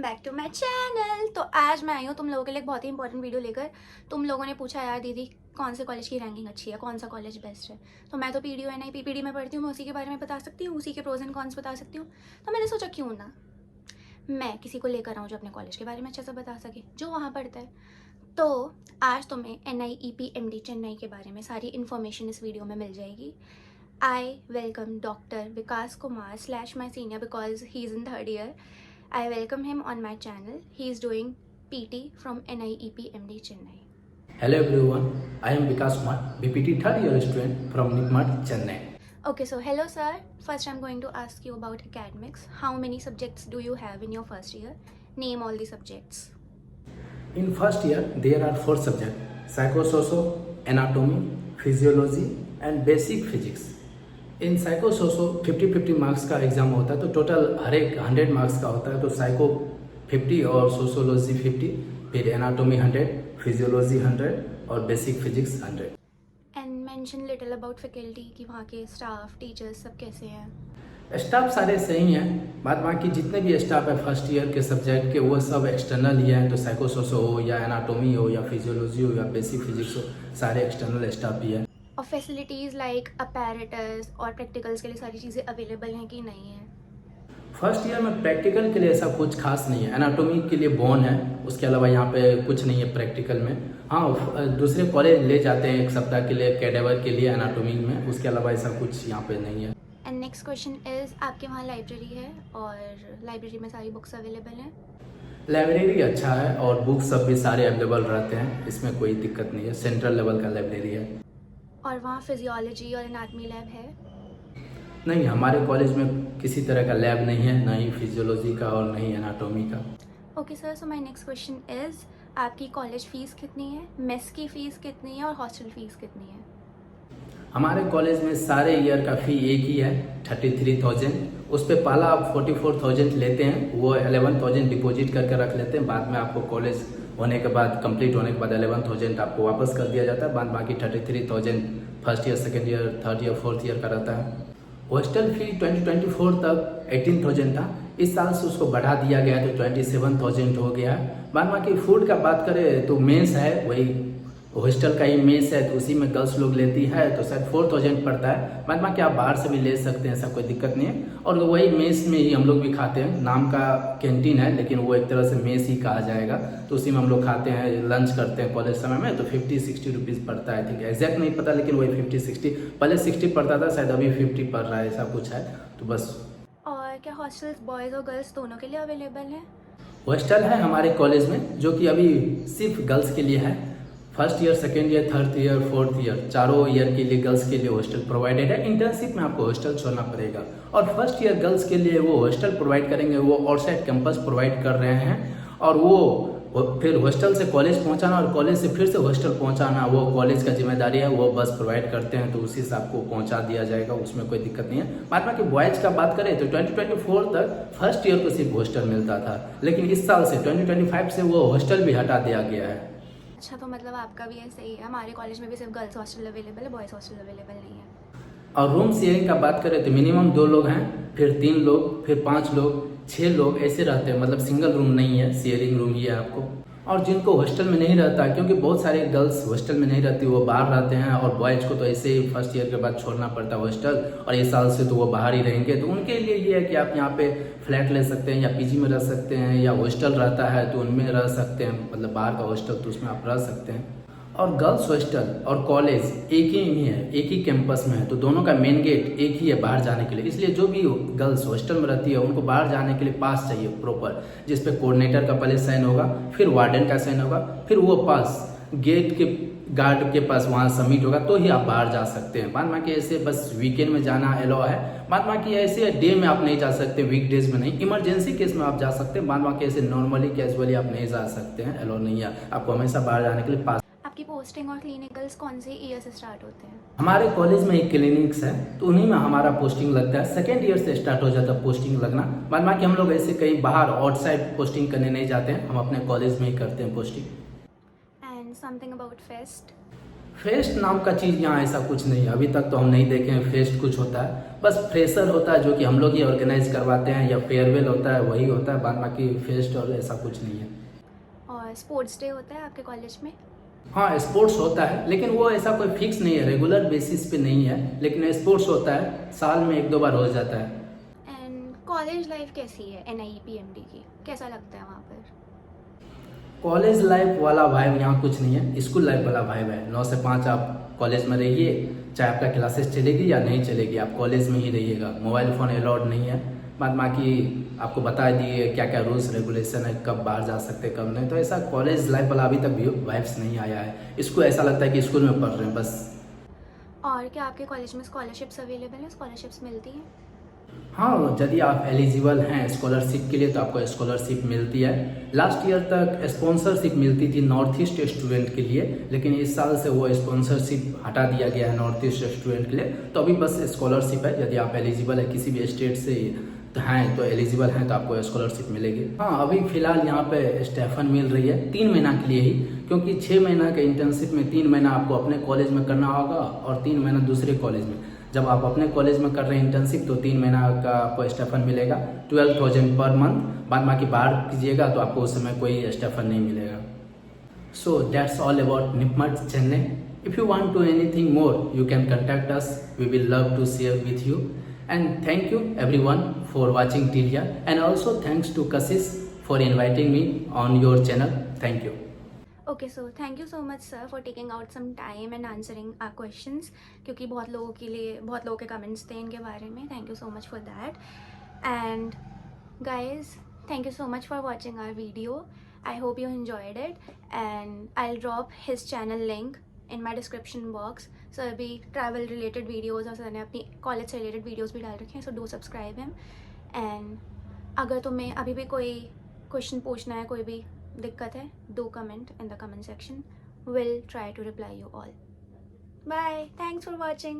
Welcome back to my channel. तो आज मैं आई हूँ तुम लोगों के लिए एक बहुत ही इंपॉर्टेंट वीडियो लेकर। तुम लोगों ने पूछा यार दीदी कौन से कॉलेज की रैंकिंग अच्छी है, कौन सा कॉलेज बेस्ट है। तो मैं तो PDU PPD में पढ़ती हूँ, मैं उसी के बारे में बता सकती हूँ, उसी के प्रोज एंड कॉन्स बता सकती हूँ। तो मैंने सोचा क्यों ना मैं किसी को लेकर आऊँ जो अपने कॉलेज के बारे में अच्छे से बता सके, जो वहाँ पढ़ता है। तो आज तुम्हें NIEPMD चेन्नई के बारे में सारी इन्फॉर्मेशन इस वीडियो में मिल जाएगी। I welcome Dr. Vikas Kumar / my senior because he's in 3rd year. I welcome him on my channel. He is doing PT from NIEPMD Chennai. Hello everyone, I am Vikas Kumar, BPT 3rd year student from NIPMAT, Chennai. Okay, so hello sir. First I'm going to ask you about academics. How many subjects do you have in your first year? Name all the subjects. In first year, there are 4 subjects, Psychosocial, Anatomy, Physiology and Basic Physics. इन साइकोसोशो 50-50 marks का exam होता है, तो total हर एक 100 marks का होता है। तो साइको 50 और सोशोलॉजी 50, फिर एनाटॉमी 100, फिजियोलॉजी 100 और basic physics 100। And mention little about faculty कि वहाँ के स्टाफ टीचर्स सब कैसे हैं। स्टाफ सारे सही हैं, बाद बाकी जितने भी स्टाफ है फर्स्ट ईयर के सब्जेक्ट के वो सब एक्सटर्नल ही हैं। तो साइकोसोशो हो या एनाटॉमी हो या फिजियोलॉजी हो या बेसिक फिजिक्स हो, सारे एक्सटर्नल स्टाफ ही हैं। और फैसिलिटीज़ लाइक अपैरेटस और प्रैक्टिकल्स के लिए सारी चीज़ें अवेलेबल हैं कि नहीं है। फर्स्ट ईयर में प्रैक्टिकल के लिए ऐसा कुछ खास नहीं है। एनाटॉमी के लिए बोन है, उसके अलावा यहाँ पे कुछ नहीं है प्रैक्टिकल में। हाँ, दूसरे कॉलेज ले जाते हैं एक सप्ताह के लिए कैडेवर के लिए एनाटॉमी में, उसके अलावा ऐसा कुछ यहाँ पे नहीं है। एंड नेक्स्ट क्वेश्चन इज़ आपके वहाँ लाइब्रेरी है और लाइब्रेरी में सारी बुक्स अवेलेबल हैं। लाइब्रेरी अच्छा है और बुक्स सब भी सारे अवेलेबल रहते हैं, इसमें कोई दिक्कत नहीं है। सेंट्रल लेवल का लाइब्रेरी है। और वहाँ फिजियोलॉजी और एनाटमी लैब है? नहीं, हमारे कॉलेज में किसी तरह का लैब नहीं है, ना ही फिजियोलॉजी का और ना ही एनाटॉमी का। Okay sir, so my next question is आपकी कॉलेज फ़ीस कितनी है, मेस की फ़ीस कितनी है और हॉस्टल फ़ीस कितनी है? हमारे कॉलेज में सारे ईयर का फ़ी एक ही है, 33,000। उस पर पहला आप 44,000 लेते हैं, वो 11,000 डिपॉजिट करके रख लेते हैं। बाद में आपको कॉलेज होने के बाद कंप्लीट होने के बाद 11,000 आपको वापस कर दिया जाता है। बाद बाकी 33,000 first year, second year, third year, fourth year का रहता है। हॉस्टल फी 2024 तक 18,000 था, इस साल से उसको बढ़ा दिया गया तो 27,000 हो गया। बाद बाकी फूड का बात करें तो मेस है, वही हॉस्टल का ही मेस है, तो उसी में गर्ल्स लोग लेती है तो शायद 4,000 पड़ता है। बाद बाकी आप बाहर से भी ले सकते हैं, ऐसा कोई दिक्कत नहीं है। और वही मेस में ही हम लोग भी खाते हैं, नाम का कैंटीन है लेकिन वो एक तरह से मेस ही कहा जाएगा। तो उसी में हम लोग खाते हैं, लंच करते हैं कॉलेज समय में। तो 50-60 रुपीज़ पड़ता है, ठीक है, एग्जैक्ट नहीं पता लेकिन वही 50-60, पहले 60 पड़ता था, शायद अभी 50 पड़ रहा है, ऐसा कुछ है। तो बस। और क्या हॉस्टल्स बॉयज़ और गर्ल्स दोनों के लिए अवेलेबल हैं? हॉस्टल है हमारे कॉलेज में जो कि अभी सिर्फ गर्ल्स के लिए है। First year, second year, third year, fourth year, चारों ईयर के लिए गर्ल्स के लिए हॉस्टल प्रोवाइडेड है। इंटर्नशिप में आपको हॉस्टल छोड़ना पड़ेगा। और फर्स्ट ईयर गर्ल्स के लिए वो हॉस्टल प्रोवाइड करेंगे, वो आउटसाइड कैंपस प्रोवाइड कर रहे हैं। और वो फिर हॉस्टल से कॉलेज पहुंचाना और कॉलेज से फिर से हॉस्टल पहुंचाना वो कॉलेज का जिम्मेदारी है। वो बस प्रोवाइड करते हैं तो उसी से आपको पहुंचा दिया जाएगा, उसमें कोई दिक्कत नहीं है। बाद बाकी बॉयज़ का बात करें तो 2024 तक फर्स्ट ईयर को सिर्फ हॉस्टल मिलता था, लेकिन इस साल से 2025 से वो हॉस्टल भी हटा दिया गया है। अच्छा, तो मतलब आपका भी ऐसे ही है। हमारे कॉलेज में भी सिर्फ गर्ल्स हॉस्टल अवेलेबल है, बॉयज़ हॉस्टल अवेलेबल नहीं है। और रूम शेयरिंग का बात करें तो मिनिमम 2 लोग हैं, फिर 3 लोग, फिर 5 लोग, 6 लोग ऐसे रहते हैं। मतलब सिंगल रूम नहीं है, शेयरिंग रूम ही है आपको। और जिनको हॉस्टल में नहीं रहता, क्योंकि बहुत सारे गर्ल्स हॉस्टल में नहीं रहती, वो बाहर रहते हैं। और बॉयज़ को तो ऐसे ही फर्स्ट ईयर के बाद छोड़ना पड़ता है हॉस्टल, और इस साल से तो वो बाहर ही रहेंगे। तो उनके लिए ये है कि आप यहाँ पे फ्लैट ले सकते हैं या पीजी में रह सकते हैं, या हॉस्टल रहता है तो उनमें रह सकते हैं, मतलब बाहर का हॉस्टल तो उसमें आप रह सकते हैं। और गर्ल्स हॉस्टल और कॉलेज एक ही है, एक ही कैंपस में है, तो दोनों का मेन गेट एक ही है बाहर जाने के लिए। इसलिए जो भी गर्ल्स हॉस्टल में रहती है उनको बाहर जाने के लिए पास चाहिए प्रॉपर, जिस पे कोऑर्डिनेटर का पहले साइन होगा, फिर वार्डन का साइन होगा, फिर वो पास गेट के गार्ड के पास वहाँ सबमिट होगा, तो ही आप बाहर जा सकते हैं। बाद बाकी ऐसे बस वीकेंड में जाना अलाउ है। बाद बाकी ऐसे डे में आप नहीं जा सकते, वीकडेज में नहीं, इमरजेंसी केस में आप जा सकते हैं। बाद बाकी ऐसे नॉर्मली कैजुअली आप नहीं जा सकते हैं, अलाउ नहीं है, आपको हमेशा बाहर जाने के लिए पास। आपकी पोस्टिंग और क्लिनिकल्स कौन से ईयर से स्टार्ट होते हैं? हमारे कॉलेज में एक क्लिनिक्स है, तो उन्हीं में हमारा पोस्टिंग लगता है। सेकेंड ईयर से स्टार्ट हो जाता है पोस्टिंग लगना। बाद बाकी हम लोग ऐसे कहीं बाहर आउटसाइड पोस्टिंग करने नहीं जाते हैं, हम अपने कॉलेज में ही करते हैं posting. And something about fest? Fest नाम का चीज़ यहाँ ऐसा कुछ नहीं है, अभी तक तो हम नहीं देखे हैं फेस्ट कुछ होता है। बस फ्रेशर होता है जो कि हम लोग ही ऑर्गेनाइज करवाते हैं, या फेयरवेल होता है वही होता है, बाद बाकी फेस्ट और ऐसा कुछ नहीं है। और स्पोर्ट्स डे होता है आपके कॉलेज में? हाँ स्पोर्ट्स होता है, लेकिन वो ऐसा कोई फिक्स नहीं है, रेगुलर बेसिस पे नहीं है, लेकिन स्पोर्ट्स होता है, साल में 1-2 बार हो जाता है। एंड कॉलेज लाइफ कैसी है NIEPMD की, कैसा लगता है वहाँ पर? कॉलेज लाइफ वाला वाइब यहाँ कुछ नहीं है, स्कूल लाइफ वाला वाइब है। 9 से 5 आप कॉलेज में रहिए, चाहे आपका क्लासेस चलेगी या नहीं चलेगी, आप कॉलेज में ही रहिएगा। मोबाइल फ़ोन अलाउड नहीं है, बाद बाकी आपको बता दिए क्या क्या रूल्स रेगुलेशन है, कब बाहर जा सकते कब नहीं। तो ऐसा कॉलेज लाइफ वाला अभी तक भी वाइब्स नहीं आया है। इसको ऐसा लगता है कि स्कूल में पढ़ रहे हैं बस। और क्या आपके कॉलेज में स्कॉलरशिप्स अवेलेबल हैं, स्कॉलरशिप्स मिलती हैं? हाँ, यदि आप एलिजिबल हैं स्कॉलरशिप के लिए तो आपको स्कॉलरशिप मिलती है। लास्ट ईयर तक स्पॉन्सरशिप मिलती थी नॉर्थ ईस्ट स्टूडेंट के लिए, लेकिन इस साल से वो स्पॉन्सरशिप हटा दिया गया है नॉर्थ ईस्ट स्टूडेंट के लिए। तो अभी बस स्कॉलरशिप है, यदि आप एलिजिबल है किसी भी स्टेट से तो हैं, तो एलिजिबल हैं तो आपको स्कॉलरशिप मिलेगी। हाँ, अभी फिलहाल यहाँ पे स्टेफन मिल रही है 3 महीना के लिए ही, क्योंकि 6 महीना के इंटर्नशिप में 3 महीना आपको अपने कॉलेज में करना होगा और 3 महीना दूसरे कॉलेज में। जब आप अपने कॉलेज में कर रहे हैं इंटर्नशिप तो 3 महीना का आपको स्टेफन मिलेगा 12,000 पर मंथ। बाद बाकी बाहर कीजिएगा तो आपको उस समय कोई स्टेफन नहीं मिलेगा। So that's all about NIPMT Chennai. If you want to anything more you can contact us, we will love to share with you. And thank you everyone for watching till here, and also thanks to Kashish for inviting me on your channel. Thank you. Okay, so thank you so much sir for taking out some time and answering our questions, क्योंकि बहुत लोगों के comments थे इनके बारे में। Thank you so much for that. And guys, thank you so much for watching our video. I hope you enjoyed it, and I drop his channel link in my description box. Sir भी travel related videos और sir ने अपनी college से related videos भी डाल रखे हैं, so do subscribe him. And अगर तुम्हें अभी भी कोई क्वेश्चन पूछना है, कोई भी दिक्कत है, do comment in the comment section. We'll try to reply you all. Bye. Thanks for watching.